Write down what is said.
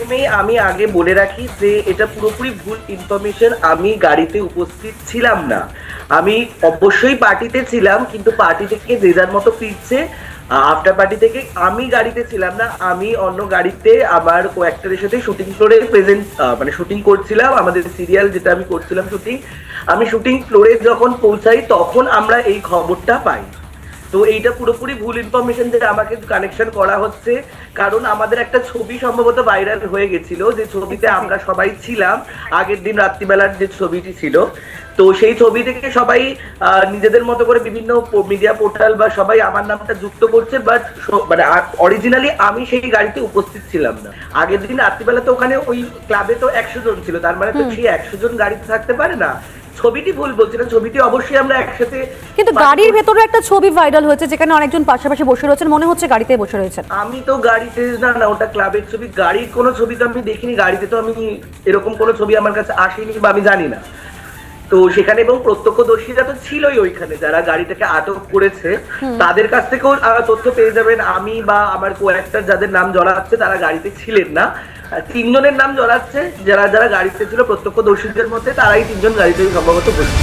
প্রথমেই আমি আগে বলে রাখি যে এটা পুরোপুরি ভুল ইনফরমেশন। আমি গাড়িতে উপস্থিত ছিলাম না। আমি অবশ্যই পার্টিতে ছিলাম, কিন্তু পার্টি থেকে যে যার মতো ফিরছে। আফটার পার্টি থেকে আমি গাড়িতে ছিলাম না, আমি অন্য গাড়িতে আমার কো অ্যাক্টরের সাথে শুটিং ফ্লোরে প্রেজেন্ট মানে শুটিং করছিলাম। আমাদের সিরিয়াল যেটা আমি করছিলাম শুটিং, আমি শুটিং ফ্লোরে যখন পৌঁছাই তখন আমরা এই খবরটা পাই। তো এইটা পুরোপুরি ভুল ইনফরমেশন যেটা আমাকে কানেকশন করা হচ্ছে। কারণ আমাদের একটা ছবি সম্ভবত ভাইরাল হয়ে গেছিল, যে ছবিতে আমরা সবাই ছিলাম। আগের দিন রাত্রিবেলার যে ছবিটি ছিল, তো সেই ছবি থেকে সবাই নিজেদের মতো করে বিভিন্ন মিডিয়া পোর্টাল বা সবাই আমার নামটা যুক্ত করছে, বাট মানে অরিজিনালি আমি সেই গাড়িতে উপস্থিত ছিলাম না। আগের দিন রাত্রিবেলা তো ওখানে ওই ক্লাবে তো 100 জন ছিল, তার মানে তো সেই 100 জন গাড়িতে থাকতে পারে না। ছবিটি ভুল বলছি না, ছবিটি অবশ্যই আমরা একসাথে। কিন্তু গাড়ির ভেতরে একটা ছবি ভাইরাল হয়েছে যেখানে অনেকজন পাশাপাশি বসে রয়েছেন, মনে হচ্ছে গাড়িতে বসে রয়েছেন। আমি তো গাড়িতে না, ওটা ক্লাবের ছবি। গাড়ির কোনো ছবি তো আমি দেখিনি, গাড়িতে তো আমি এরকম কোনো ছবি আমার কাছে আসেনি বা আমি জানি না। তো সেখানে এবং প্রত্যক্ষদর্শীরা তো ছিলই ওইখানে, যারা গাড়িটাকে আটক করেছে তাদের কাছ থেকেও তথ্য পেয়ে যাবেন। আমি বা আমার কো অ্যাক্টর যাদের নাম জড়াচ্ছে তারা গাড়িতে ছিলেন না। 3 জনের নাম জড়াচ্ছে, যারা যারা গাড়িতে ছিল প্রত্যক্ষদর্শীদের মধ্যে, তারাই 3 জন গাড়িতে সম্ভবত বসে।